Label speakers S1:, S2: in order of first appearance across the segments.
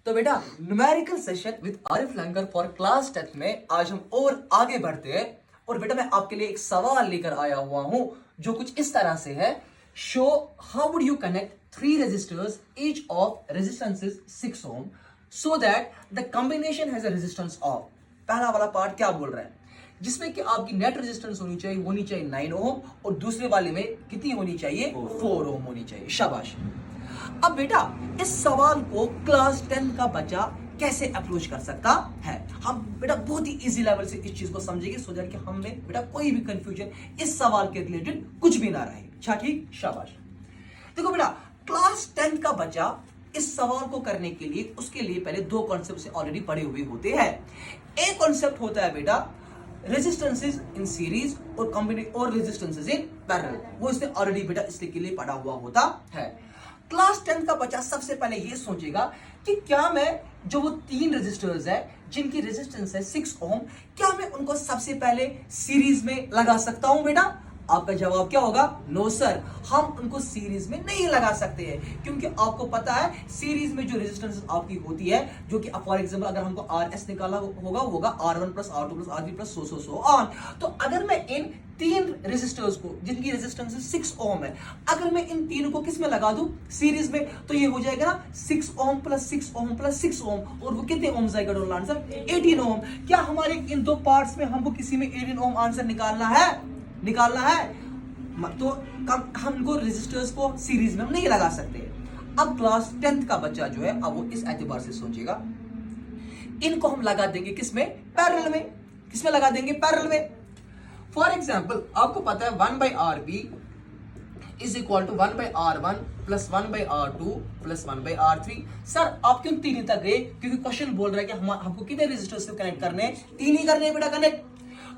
S1: तो बेटा numerical session with Arif langar for class 10 में आज हम और आगे बढ़ते हैं। और बेटा मैं आपके लिए एक सवाल लेकर आया हुआ हूं जो कुछ इस तरह से है। Show how would you connect three resistors each of resistance is 6 ohm so that the combination has a resistance of. पहला वाला पार्ट क्या बोल रहा है, जिसमें कि आपकी नेट रेजिस्टेंस होनी चाहिए 9 ओम और दूसरे वाले में कितनी होनी चाहिए 4 ओम होनी चाहिए। शाबाश। अब बेटा इस सवाल को क्लास 10 का बच्चा कैसे अप्रोच कर सकता है। हम बेटा बहुत ही इजी लेवल से इस चीज को समझेंगे सो दैट कि हमें बेटा कोई भी कंफ्यूजन इस सवाल के रिलेटेड कुछ भी ना रहे। अच्छा ठीक, शाबाश। देखो बेटा क्लास 10 का बच्चा इस सवाल को करने के लिए उसके लिए पहले दो कॉन्सेप्ट से ऑलरेडी पढ़े हुए होते हैं। एक कॉन्सेप्ट होता है बेटा रेजिस्टेंसेस इन सीरीज और रेजिस्टेंसेस इन पैरेलल, वो इसने ऑलरेडी बेटा इसके लिए पढ़ा हुआ होता है। क्लास 10 का बच्चा सबसे पहले ये सोचेगा कि क्या मैं जो वो तीन रेजिस्टर्स है जिनकी रेजिस्टेंस है 6 ओम, क्या मैं उनको सबसे पहले सीरीज में लगा सकता हूं। बेटा आपका जवाब क्या होगा, नो सर, हम उनको सीरीज में नहीं लगा सकते हैं, क्योंकि आपको पता है सीरीज में जो रेजिस्टेंस आपकी होती है, जो कि फॉर एग्जांपल अगर हमको RS निकाला होगा R1 plus R2 plus R3 plus so on. तो अगर मैं इन तीन रेजिस्टर्स को जिनकी रेजिस्टेंस 6 ओम है, अगर मैं इन तीनों को किस में लगा दूं, सीरीज में, तो ये हो जाएगा ना 6 ओम प्लस 6 ओम प्लस 6 ओम, और वो कितने ओम आएगा टोटल आंसर 18 ओम। क्या हमारे इन दो पार्ट्स में हमको किसी में 18 ओम आंसर निकालना है तो हम इनको रेजिस्टर्स को सीरीज में हम नहीं लगा सकते। अब क्लास 10th का बच्चा जो है अब वो इस एतबार से सोचेगा, इनको हम लगा देंगे किसमें, पैरेलल में। किसमें लगा देंगे, पैरेलल में। फॉर एग्जाम्पल आपको पता है 1/RB is equal to 1/R1 plus 1/R2 plus 1/R3। Sir आप क्यों तीन तक गए, क्योंकि क्वेश्चन बोल रहा है कि हमको कितने रेजिस्टर्स से कनेक्ट करने हैं, तीन ही करने हैं बेटा कनेक्ट।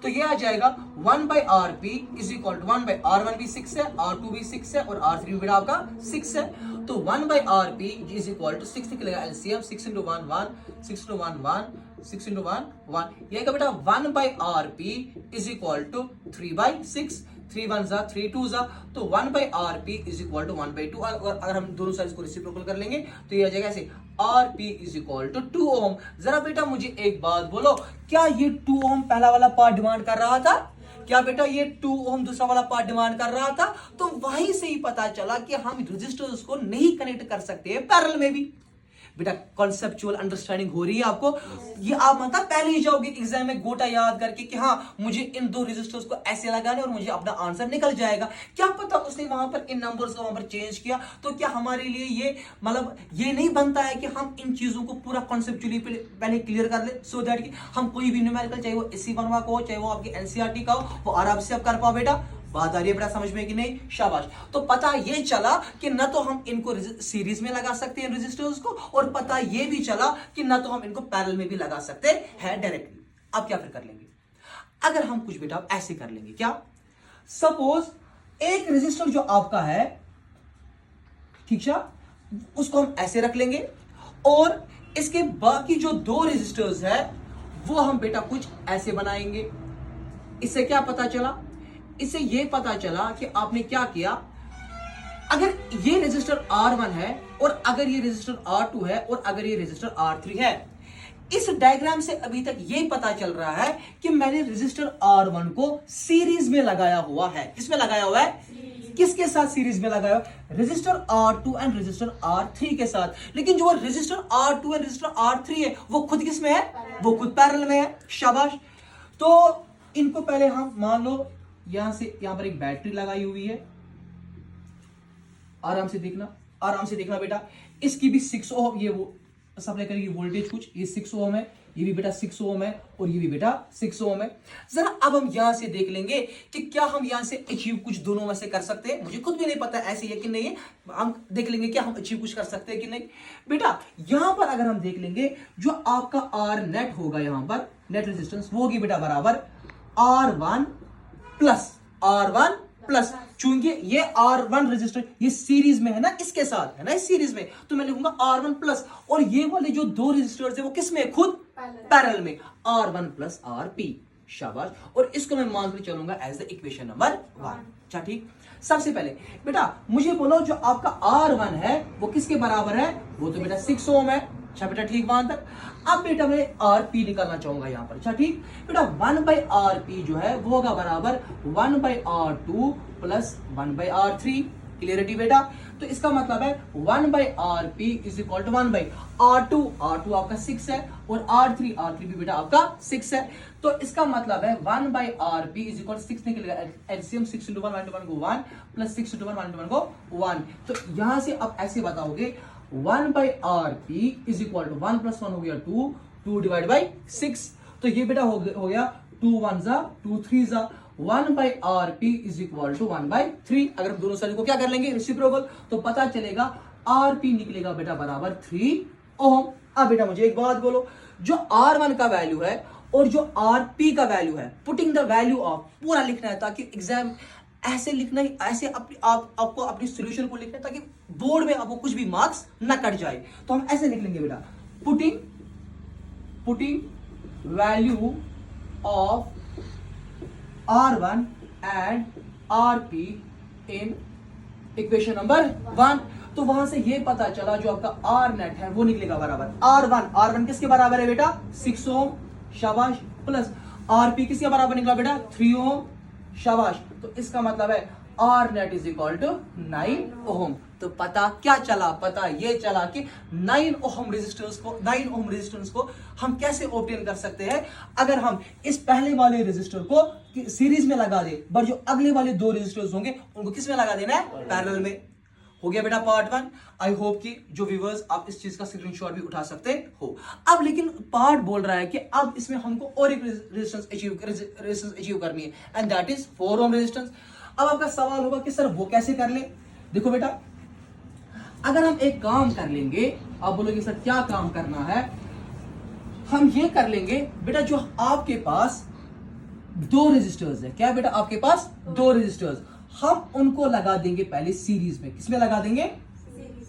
S1: तो ये आ जाएगा 1/RP is equal to 1/R1 भी 6 है, R2 भी 6 है और R3 भी बेटा आपका 6 है। तो 1/RP इज इक्वल टू 6 निकलेगा एलसीएम, 6 into 1 1, 6 into 1 1, 6 into 1 1। ये आएगा बेटा 1/RP इज इक्वल टू 3/6, 3 1 जा 3 2 जा, तो 1/RP इज इक्वल टू 1/2। अगर हम दोनों साइड को रेसिप्रोकल कर लेंगे तो ये आ जाएगा ऐसे RP इज इक्वल टू 2 ओम। जरा बेटा मुझे एक बात बोलो, क्या ये 2 ओम पहला वाला पार्ट डिमांड कर रहा था? क्या बेटा ये 2 ओम दूसरा वाला पार्ट डिमांड कर रहा था? तो वहीं से ही पता चला कि हम रजिस्टर्स को नहीं कनेक्ट कर सकते हैं पैरेलल में भी। बेटा कॉन्सेप्चुअल अंडरस्टैंडिंग हो रही है आपको। ये आप मतलब पहले ही जाओगे एग्जाम में गोटा याद करके कि हाँ मुझे इन दो रेजिस्टर्स को ऐसे लगाने और मुझे अपना आंसर निकल जाएगा। क्या पता उसने वहां पर इन नंबर्स को वहां पर चेंज किया, तो क्या हमारे लिए ये मतलब ये नहीं बनता है कि हम इन चीजों को पूरा कॉन्सेप्चुअली पहले क्लियर कर ले, सो दैट कि हम कोई भी न्यूमेरिकल चाहे वो SC1 का हो चाहे वो आपकी NCERT का हो वो आराम से आप कर पाओ। बेटा बात आ रही है बेटा समझ में कि नहीं, शाबाश। तो पता ये चला कि न तो हम इनको सीरीज में लगा सकते हैं रेजिस्टर्स को, और पता ये भी चला कि न तो हम इनको पैरेलल में भी लगा सकते हैं डायरेक्टली। अब क्या फिर कर लेंगे, अगर हम कुछ बेटा ऐसे कर लेंगे, क्या सपोज एक रेजिस्टर जो आपका है ठीक है उसको हम ऐसे रख लेंगे, और इसके बाकी जो दो रेजिस्टर्स है वो हम बेटा कुछ ऐसे बनाएंगे। इससे क्या पता चला, इससे यह पता चला कि आपने क्या किया, अगर ये रेजिस्टर R1 है और अगर ये रेजिस्टर R2 है और अगर ये रेजिस्टर R3 है, इस डायग्राम से अभी तक ये पता चल रहा है कि मैंने रेजिस्टर R1 को सीरीज में लगाया हुआ है। किसमें लगाया हुआ है, किसके साथ सीरीज में लगाया, resistor R2 and resistor R3 के साथ। लेकिन जो resistor R2 and resistor R3 है वो खुद किसमें है, वो खुद पैरेलल में है। शाबाश। तो इनको पहले हम मान लो यहां से यहां पर एक बैटरी लगाई हुई है, आराम से देखना बेटा, इसकी भी 6 ओम ये वो सप्लाई करेगी वोल्टेज कुछ, ये 6 ओम है, ये भी बेटा 6 ओम है और ये भी बेटा 6 ओम है। जरा अब हम यहां से देख लेंगे कि क्या हम यहां से अचीव कुछ दोनों में से कर सकते हैं। मुझे खुद भी नहीं पता ऐसे है कि नहीं है, हम देख लेंगे क्या हम अचीव कुछ कर सकते हैं कि नहीं। बेटा यहां पर अगर हम देख लेंगे जो आपका R नेट होगा, यहां पर नेट रेजिस्टेंस वो होगी बेटा बराबर R1 प्लस, चूंकि ये R1 रजिस्टर ये सीरीज में है ना, इसके साथ है ना, इस सीरीज में, तो मैं लिखूंगा R1 प्लस, और ये वाले जो दो रजिस्टर्स है वो किस में, खुद पैरेलल में, R1 प्लस RP। शाबाश। और इसको मैं मान के चलूंगा एज द इक्वेशन नंबर 1। अच्छा ठीक, सबसे पहले बेटा मुझे बोलो जो आपका R1 है वो किसके बराबर है, वो तो बेटा 6 ओम है। अच्छा बेटा ठीक वहां तक। अब बेटा मैं आर पी निकालना चाहूंगा यहाँ पर। अच्छा ठीक बेटा 1/RP जो है वो होगा बराबर 1/R2 प्लस 1/R3। क्लियरिटी बेटा। तो इसका मतलब है 1/RP is equal to 1/R2। R2 आपका 6 है और R3 भी बेटा आपका 6 है। तो इसका मतलब है 1/RP इज इक्वल 6 निकलेगा। एलसीएम 6 × 1 1 को 1 प्लस 6 × 1 1 को 1। तो यहां से अब ऐसे बताओगे 1/RP इज इक्वल टू 1 + 1 हो गया 2, 2 डिवाइड बाई 6। तो ये बेटा हो गया 2 1 जा 2 3 जा 1/RP इज इक्वल टू 1/3। अगर हम दोनों साइड को क्या कर लेंगे रेसिप्रोकल, तो पता चलेगा RP निकलेगा बेटा बराबर 3 ओम। अब बेटा मुझे एक बात बोलो, जो R1 का वैल्यू है और जो RP का वैल्यू है, पुटिंग द वैल्यू ऑफ पूरा लिखना है ताकि एग्जाम ऐसे लिखना ही, ऐसे आपको अपनी सॉल्यूशन को लिखना है ताकि बोर्ड में आपको कुछ भी मार्क्स ना कट जाए। तो हम ऐसे लिख लेंगे बेटा, putting value of R1 and RP in equation number 1। तो वहां से ये पता चला जो आपका R नेट है वो निकलेगा बराबर R1 किसके बराबर है बेटा 6 ओम, शाबाश, प्लस RP किसके बराबर निकला बेटा 3 ओम, शाबाश। तो इसका मतलब है R net is equal to 9 ohm. तो पता क्या चला, पता ये चला कि 9 ओम रेजिस्टेंस को हम कैसे ऑब्टेन कर सकते हैं अगर हम इस पहले वाले रेजिस्टर को सीरीज में लगा दे, बट जो अगले वाले 2 रेजिस्टर्स होंगे उनको किस में लगा देना है, पैरेलल में। हो गया बेटा पार्ट 1। आई होप कि जो व्यूअर्स आप इस चीज का स्क्रीनशॉट भी उठा सकते हो। अब लेकिन पार्ट बोल रहा है कि अब इसमें हमको और एक रेजिस्टेंस अचीव करनी है and that is 4 ohm resistance. अब आपका सवाल होगा कि सर वो कैसे कर ले। देखो बेटा, अगर हम एक काम कर लेंगे, आप बोलोगे सर क्या काम करना है, हम ये कर लेंगे बेटा, जो आपके पास 2 रेजिस्टर्स है, क्या बेटा आपके पास 2 रेजिस्टर्स, हम उनको लगा देंगे पहले सीरीज में। किसमें लगा देंगे,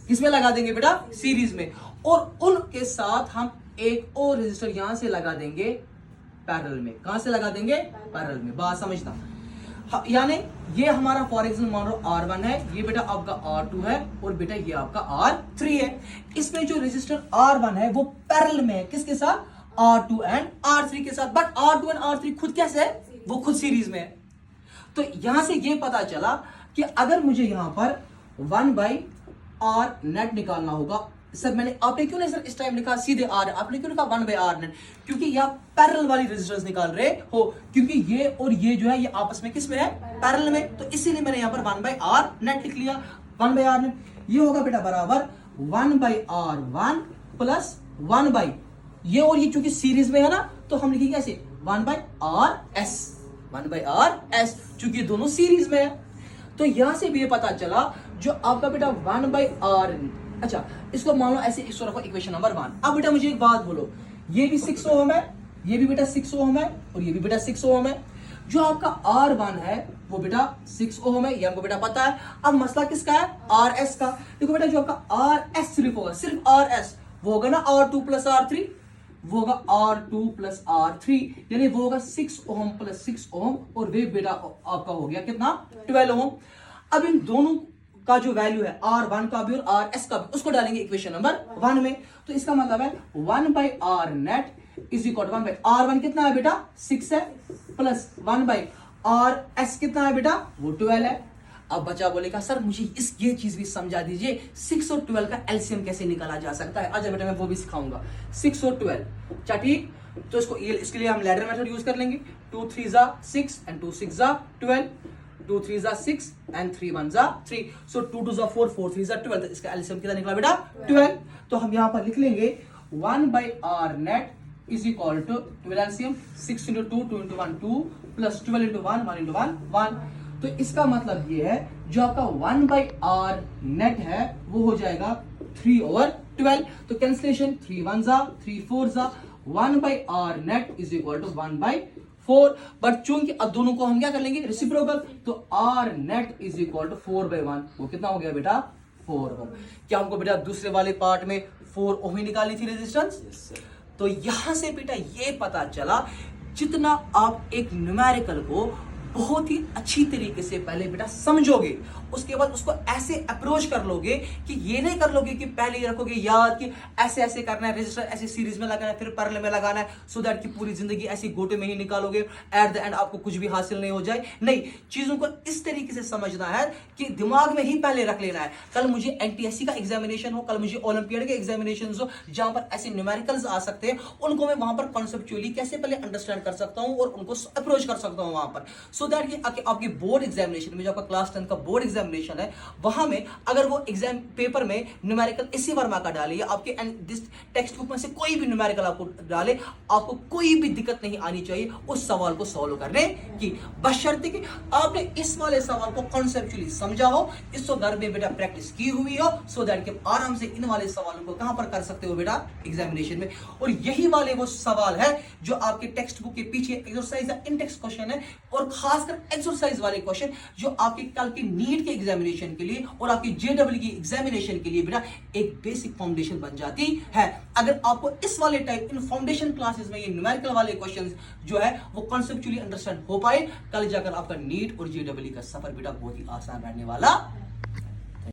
S1: किसमें लगा देंगे बेटा सीरीज में, और उनके साथ हम एक और रेजिस्टर यहां से लगा देंगे पैरेलल में। कहां से लगा देंगे, पैरेलल में। बात समझना, यानी ये हमारा फॉर एग्जाम्पल मान लो R1 है, ये बेटा आपका R2 है और बेटा ये आपका R3 है। इसमें जो रेजिस्टर R1 है वो पैरेलल में है किसके साथ, R2 एंड R3 के साथ। बट R2 एंड R3 खुद कैसे है, वो खुद सीरीज में है। तो यहां से ये पता चला कि अगर मुझे यहां पर 1/R नेट निकालना होगा, सर आपने क्यों नहीं सर इस टाइम लिखा सीधे R, आपने क्यों लिखा 1/R नेट, क्योंकि यहां पैरेलल वाली रेजिस्टेंस निकाल रहे हो, क्योंकि ये और ये जो है ये आपस में किस में है, पैरेलल में। तो इसीलिए मैंने यहां पर 1/R नेट लिख लिया। 1/R नेट ये होगा बेटा बराबर 1/R1 प्लस 1/, ये और ये चूंकि सीरीज में है ना, तो हम लिखेंगे ऐसे 1/RS, 1/RS, चूंकि दोनों सीरीज में है। तो यहां से भी ये पता चला जो आपका बेटा 1/R, अच्छा इसको मान लो ऐसे, इसको रखो इक्वेशन नंबर 1। अब बेटा मुझे एक बात बोलो, ये भी 6 ओम है, ये भी बेटा 6 ओम है और ये भी बेटा 6 ओम है। जो आपका R1 है वो बेटा 6 ओम है, ये हमको बेटा पता है। अब मसला किसका है, RS का। देखो बेटा जो आपका RS सिर्फ होगा, सिर्फ RS, वो होगा ना R2 प्लस R3, वो होगा R2 प्लस R3, यानी वो होगा 6 ओम प्लस 6 ओम, और वे बेटा आपका हो गया कितना, 12 ओम। अब इन दोनों का जो वैल्यू है R1 का भी और RS का भी, उसको डालेंगे इक्वेशन नंबर 1 में। तो इसका मतलब है 1/R net is equal to 1/R1 कितना है बेटा 6 है, प्लस 1/RS कितना है बेटा वो 12 है। अब बच्चा बोलेगा सर मुझे ये चीज भी समझा दीजिए, 6 और 12 का एलसीएम कैसे निकाला जा सकता है। अच्छा बेटा मैं वो भी सिखाऊंगा, 6 और 12। अच्छा ठीक, तो इसके लिए हम लैडर मेथड यूज कर लेंगे। 2 3 जा 6 एंड 2 6 जा 12, 2 3 जा 6 एंड 3 1 जा 3, सो 2 2 जा 4, 4 3 जा 12। तो इसका एलसीएम कितना निकला बेटा 12। तो हम यहां पर लिख लेंगे 1/R net is equal to 12 LCM 6 × 2 2 × 1 2 plus 12 × 1 1 × 1 1। तो इसका मतलब ये है जो आपका 1/R नेट है वो हो जाएगा 3/12। तो कैंसिलेशन 3 1 जा 3 4 जा 1/R net is equal to 1/4। But चूंकि अब दोनों को हम क्या कर लेंगे रेसिप्रोकल, तो R net is equal to 4/1, वो कितना हो गया बेटा 4 ओम। क्या हमको बेटा दूसरे वाले पार्ट में 4 ओम ही निकाली थी रेजिस्टेंस। तो यहां से बेटा ये पता चला जितना आप एक न्यूमेरिकल को बहुत ही अच्छी तरीके से पहले बेटा समझोगे उसके बाद उसको ऐसे अप्रोच कर लोगे कि ये नहीं कर लोगे कि पहले ये रखोगे याद कि ऐसे ऐसे करना है, रजिस्टर ऐसे सीरीज में लगाना है, फिर पैरेलल में लगाना है, सो दैट कि पूरी जिंदगी ऐसी गोटे में ही निकालोगे, एट द एंड आपको कुछ भी हासिल नहीं हो जाए। नहीं, चीजों को इस तरीके से समझना है कि दिमाग में ही पहले रख लेना है। कल मुझे एनटीएससी का एग्जामिनेशन हो, कल मुझे ओलंपियाड के एग्जामिनेशन हो, जहां पर ऐसे न्यूमेरिकल्स आ सकते हैं, उनको मैं वहां पर कॉन्सेप्चुअली कैसे पहले अंडरस्टैंड कर सकता हूं और उनको अप्रोच कर सकता हूं वहां पर, सो दैट कि आपकी बोर्ड एग्जामिनेशन में, जो आपका क्लास 10 का बोर्ड एग्जामिनेशन है, वहां में अगर वो एग्जाम पेपर में न्यूमेरिकल इसी वर्मा का डाले या आपके टेक्स्ट बुक में से कोई भी न्यूमेरिकल आपको डाले, आपको कोई भी दिक्कत नहीं आनी चाहिए उस सवाल को सॉल्व करने की, बशर्ते कि आपने इस वाले सवाल को कॉन्सेप्चुअली समझा हो, इसको घर में बेटा प्रैक्टिस की हुई हो, सो दैट कि आराम से इन वाले सवालों को कहां पर कर सकते हो बेटा, एग्जामिनेशन में। और यही वाले वो सवाल है जो आपके टेक्स्ट बुक के पीछे एक्सरसाइज इंडेक्स क्वेश्चन है, और खासकर एक्सरसाइज वाले क्वेश्चन जो आपके कल के नीट के एग्जामिनेशन के लिए और आपकी जेडब्ल्यू की एग्जामिनेशन के लिए बेटा एक बेसिक फाउंडेशन बन जाती है। अगर आपको इस वाले टाइप इन फाउंडेशन क्लासेस में ये न्यूमेरिकल वाले क्वेश्चंस जो है वो कॉन्सेप्चुअली अंडरस्टैंड हो पाए, कल जाकर आपका नीट और जेडब्ल्यू का सफर बेटा बहुत ही आसान रहने वाला